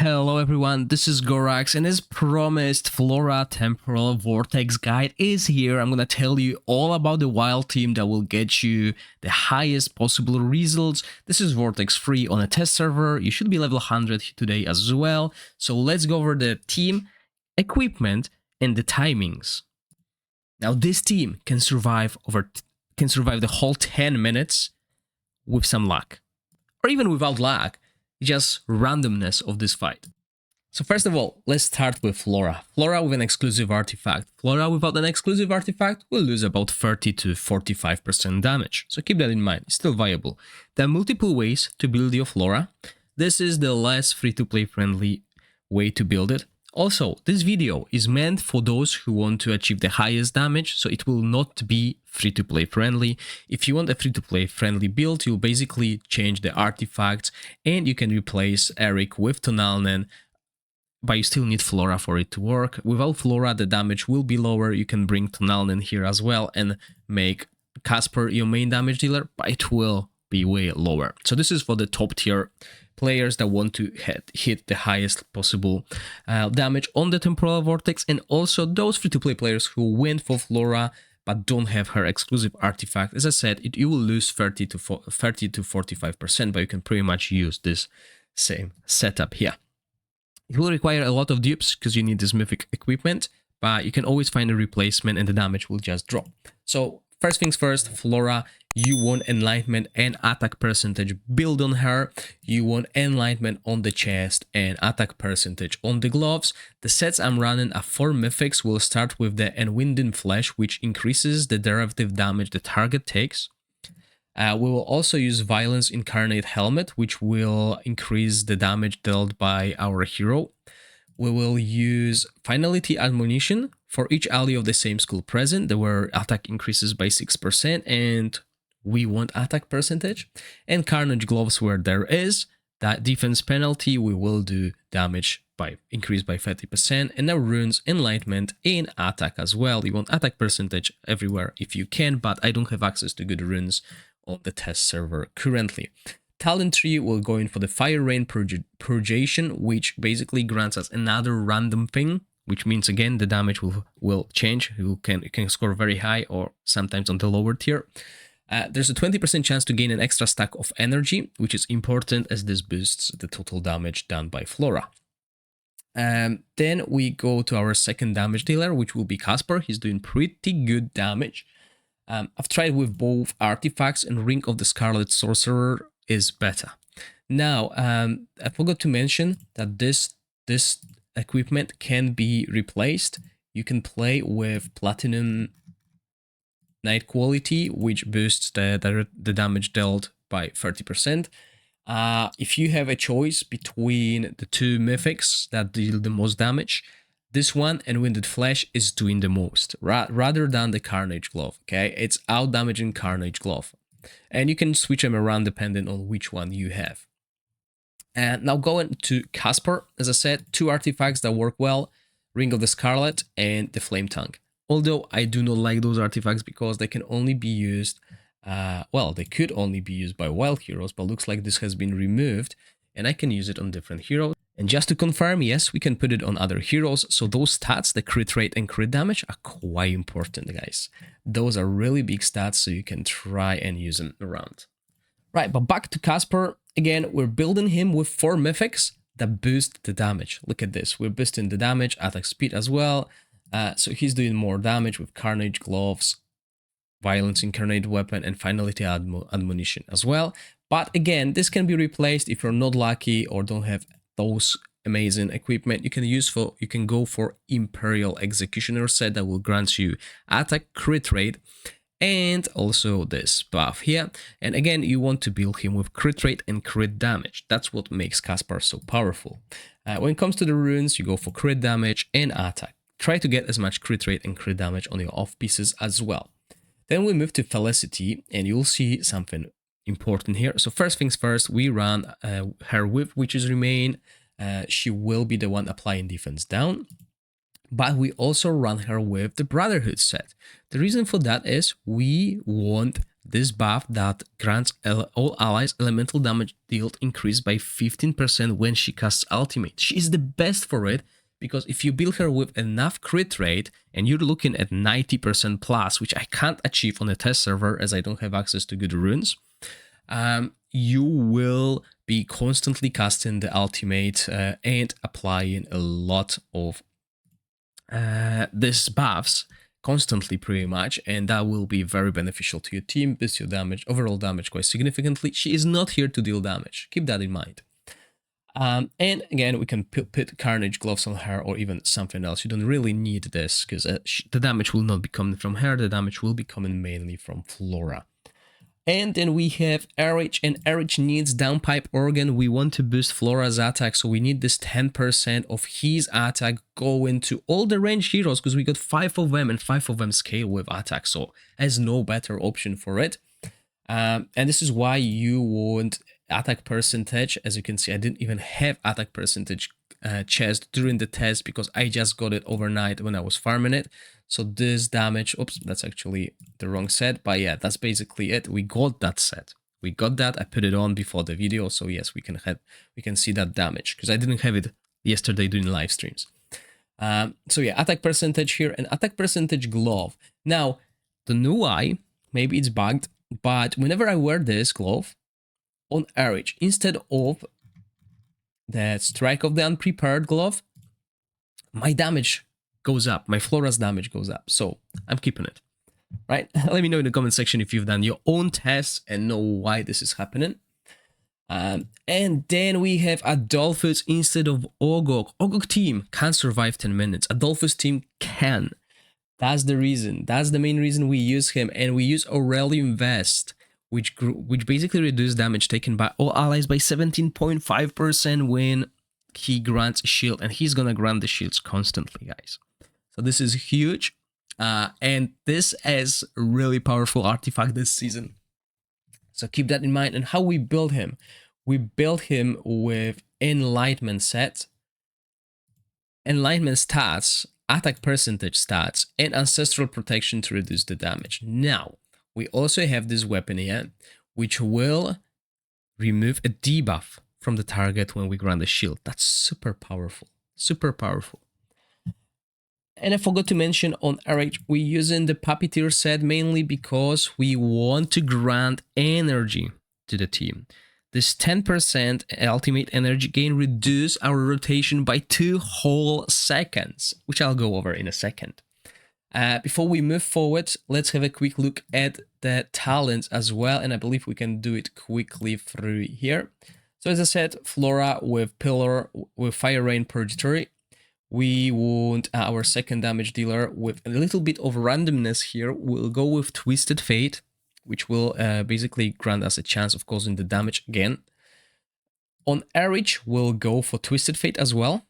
Hello everyone, this is Gorax, and as promised, Flora Temporal Vortex Guide is here. I'm gonna tell you all about the wild team that will get you the highest possible results. This is Vortex free on a test server. You should be level 100 today as well. So let's go over the team, equipment, and the timings. Now this team can survive the whole 10 minutes with some luck, or even without luck. Just randomness of this fight. So first of all, let's start with Flora. Flora with an exclusive artifact. Flora without an exclusive artifact will lose about 30 to 45% damage. So keep that in mind, it's still viable. There are multiple ways to build your Flora. This is the less free-to-play friendly way to build it. Also, this video is meant for those who want to achieve the highest damage, so it will not be free-to-play friendly. If you want a free-to-play friendly build, you'll basically change the artifacts and you can replace Eric with Tonalnen, but you still need Flora for it to work. Without Flora, the damage will be lower. You can bring Tonalnen here as well and make Casper your main damage dealer, but it will be way lower. So this is for the top tier players that want to hit the highest possible damage on the Temporal Vortex, and also those free-to-play players who went for Flora but don't have her exclusive artifact. As I said, you will lose 30 to 45%, but you can pretty much use this same setup here. It will require a lot of dupes because you need this mythic equipment, but you can always find a replacement and the damage will just drop. So first things first, Flora, you want enlightenment and attack percentage build on her. You want enlightenment on the chest and attack percentage on the gloves. The sets I'm running are 4 mythics. We'll start with the Enwinding Flesh, which increases the derivative damage the target takes. We will also use Violence Incarnate Helmet, which will increase the damage dealt by our hero. We will use Finality Admonition for each ally of the same school present, where attack increases by 6%, and we want attack percentage. And Carnage Gloves, where there is that defense penalty, we will do damage by increase by 30%. And now runes, enlightenment, and attack as well. You want attack percentage everywhere if you can, but I don't have access to good runes on the test server currently. Talent tree will go in for the Fire Rain Purgation, which basically grants us another random thing, which means again the damage will change. You can score very high or sometimes on the lower tier. There's a 20% chance to gain an extra stack of energy, which is important as this boosts the total damage done by Flora. Then we go to our second damage dealer, which will be Casper. He's doing pretty good damage. I've tried with both artifacts, and Ring of the Scarlet Sorcerer is better. Now, I forgot to mention that this equipment can be replaced. You can play with Platinum Night Quality, which boosts the damage dealt by 30%. If you have a choice between the two mythics that deal the most damage, this one and Winded Flesh is doing the most, rather than the Carnage Glove, okay? It's out-damaging Carnage Glove. And you can switch them around depending on which one you have. And now going to Casper, as I said, 2 artifacts that work well, Ring of the Scarlet and the Flame Tongue. Although I do not like those artifacts because they can only be used, they could only be used by wild heroes, but looks like this has been removed and I can use it on different heroes. And just to confirm, yes, we can put it on other heroes. So those stats, the crit rate and crit damage, are quite important, guys. Those are really big stats, so you can try and use them around. Right, but back to Casper. Again, we're building him with 4 mythics that boost the damage. Look at this. We're boosting the damage, attack speed as well. So he's doing more damage with Carnage Gloves, Violence Incarnate Weapon, and Finality Admonition as well. But again, this can be replaced if you're not lucky or don't have those amazing equipment. You can go for Imperial Executioner set that will grant you attack, crit rate, and also this buff here. And again, you want to build him with crit rate and crit damage. That's what makes Casper so powerful. When it comes to the runes, you go for crit damage and attack. Try to get as much crit rate and crit damage on your off pieces as well. Then we move to Felicity, and you'll see something important here. So first things first, we run her with Witch's Remain. She will be the one applying defense down. But we also run her with the Brotherhood set. The reason for that is we want this buff that grants all allies elemental damage dealt increased by 15% when she casts ultimate. She is the best for it, because if you build her with enough crit rate and you're looking at 90% plus, which I can't achieve on a test server as I don't have access to good runes, you will be constantly casting the ultimate and applying a lot of these buffs constantly pretty much, and that will be very beneficial to your team, boost your damage, overall damage quite significantly. She is not here to deal damage, keep that in mind. And again, we can put Carnage gloves on her or even something else. You don't really need this because the damage will not be coming from her, the damage will be coming mainly from Flora. And then we have RH, and RH needs downpipe organ. We want to boost Flora's attack, so we need this 10% of his attack going to all the ranged heroes, because we got 5 of them and 5 of them scale with attack, so there's no better option for it. And this is why you want attack percentage. As you can see, I didn't even have attack percentage chest during the test because I just got it overnight when I was farming it. So this damage, oops, that's actually the wrong set, but yeah, that's basically it. We got that set. We got that. I put it on before the video, so yes, we can see that damage because I didn't have it yesterday during live streams. So yeah, attack percentage here and attack percentage glove. Now, the new eye, maybe it's bugged, but whenever I wear this glove on RH, instead of the strike of the unprepared glove, my damage goes up, my Flora's damage goes up, so I'm keeping it, right? Let me know in the comment section if you've done your own tests and know why this is happening. And then we have Adolphus instead of Ogok. Ogok team can survive 10 minutes. Adolphus team can. That's the reason. That's the main reason we use him. And we use Aurelium Vest, which basically reduces damage taken by all allies by 17.5% when he grants a shield. And he's gonna grant the shields constantly, guys. So this is huge. And this is a really powerful artifact this season. So keep that in mind. And how we build him. We build him with Enlightenment set, Enlightenment stats, attack percentage stats, and ancestral protection to reduce the damage. Now, we also have this weapon here, which will remove a debuff from the target when we grant a shield. That's super powerful, super powerful. And I forgot to mention on RH, we're using the Puppeteer set mainly because we want to grant energy to the team. This 10% ultimate energy gain reduces our rotation by 2 whole seconds, which I'll go over in a second. Before we move forward, let's have a quick look at the talents as well, and I believe we can do it quickly through here. So as I said, Flora with Pillar, with Fire Rain Purgatory. We want our second damage dealer with a little bit of randomness here. We'll go with Twisted Fate, which will basically grant us a chance of causing the damage again. On RH, we'll go for Twisted Fate as well.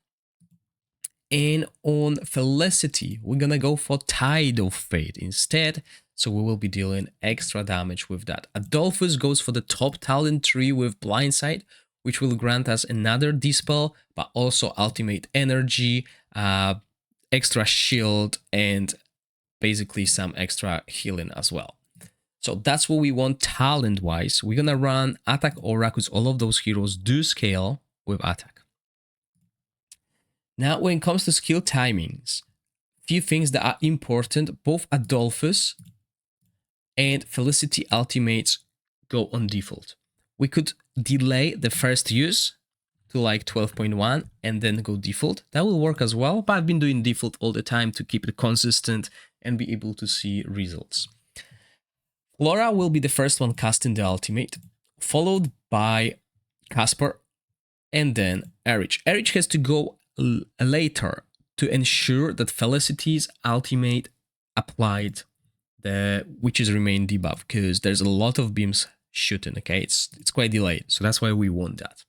And on Felicity, we're gonna go for Tide of Fate instead, so we will be dealing extra damage with that. Adolphus goes for the top talent tree with Blindside, which will grant us another Dispel, but also ultimate energy, extra shield, and basically some extra healing as well. So that's what we want talent-wise. We're gonna run Attack Aura, because all of those heroes do scale with Attack. Now, when it comes to skill timings, few things that are important. Both Adolphus and Felicity ultimates go on default. We could delay the first use to like 12.1 and then go default. That will work as well, but I've been doing default all the time to keep it consistent and be able to see results. Flora will be the first one casting the ultimate, followed by Casper, and then RH. RH has to go later to ensure that Felicity's ultimate applied the Witch's Remain debuff, because there's a lot of beams shooting, okay? It's quite delayed, so that's why we want that.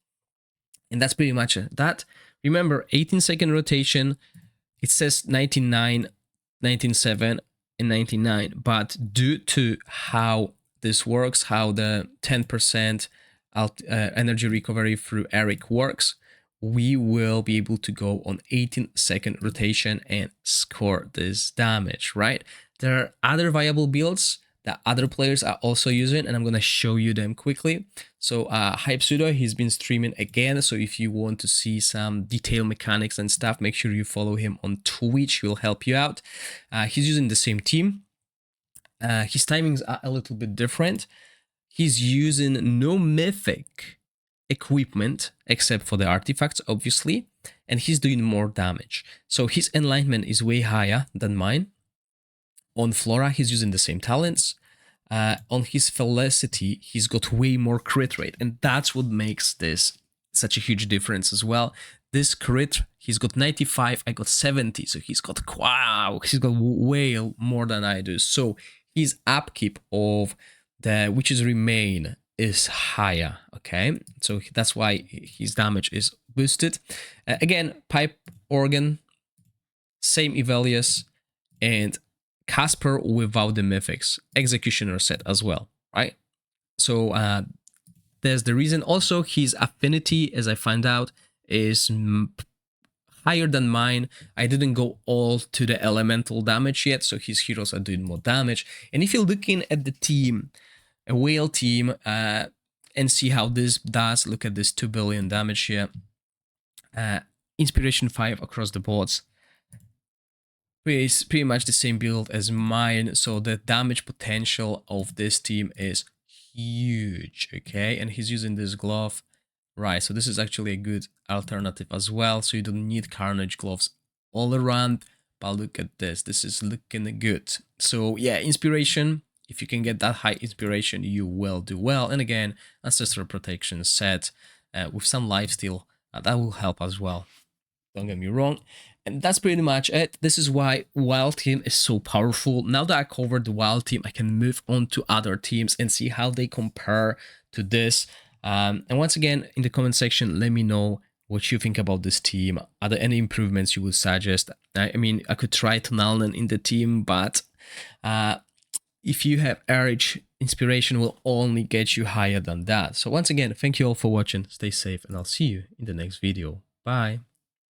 And that's pretty much that. Remember, 18-second rotation, it says 99, 19.7, and 99, but due to how this works, how the 10% energy recovery through Eric works, we will be able to go on 18-second rotation and score this damage, right? There are other viable builds, that other players are also using, and I'm gonna show you them quickly. So Hype Pseudo, he's been streaming again, so if you want to see some detailed mechanics and stuff, make sure you follow him on Twitch. He'll help you out. He's using the same team. His timings are a little bit different. He's using no mythic equipment except for the artifacts, obviously, and he's doing more damage. So his enlightenment is way higher than mine. On Flora, he's using the same talents. On his Felicity, he's got way more crit rate, and that's what makes this such a huge difference as well. This crit, he's got 95, I got 70, so he's got, wow, he's got way more than I do. So his upkeep of the Witch's Remain is higher, okay? So that's why his damage is boosted. Again, Pipe Organ, same Evelius, and Casper without the mythics, Executioner set as well, right? So there's the reason. Also, his affinity, as I found out, is higher than mine. I didn't go all to the elemental damage yet, so his heroes are doing more damage. And if you're looking at the team, a whale team, and see how this does, look at this 2 billion damage here. Inspiration 5 across the boards. Pretty much the same build as mine, so the damage potential of this team is huge, okay? And he's using this glove, right? So this is actually a good alternative as well, so you don't need Carnage gloves all around. But look at this, this is looking good. So yeah, inspiration, if you can get that high inspiration, you will do well. And again, Ancestral Protection set with some lifesteal, that will help as well. Don't get me wrong. And that's pretty much it. This is why Wild Team is so powerful. Now that I covered the Wild Team, I can move on to other teams and see how they compare to this. And once again, in the comment section, let me know what you think about this team. Are there any improvements you would suggest? I mean, I could try Tonalnen in the team, but if you have Erich, inspiration will only get you higher than that. So once again, thank you all for watching. Stay safe, and I'll see you in the next video. Bye.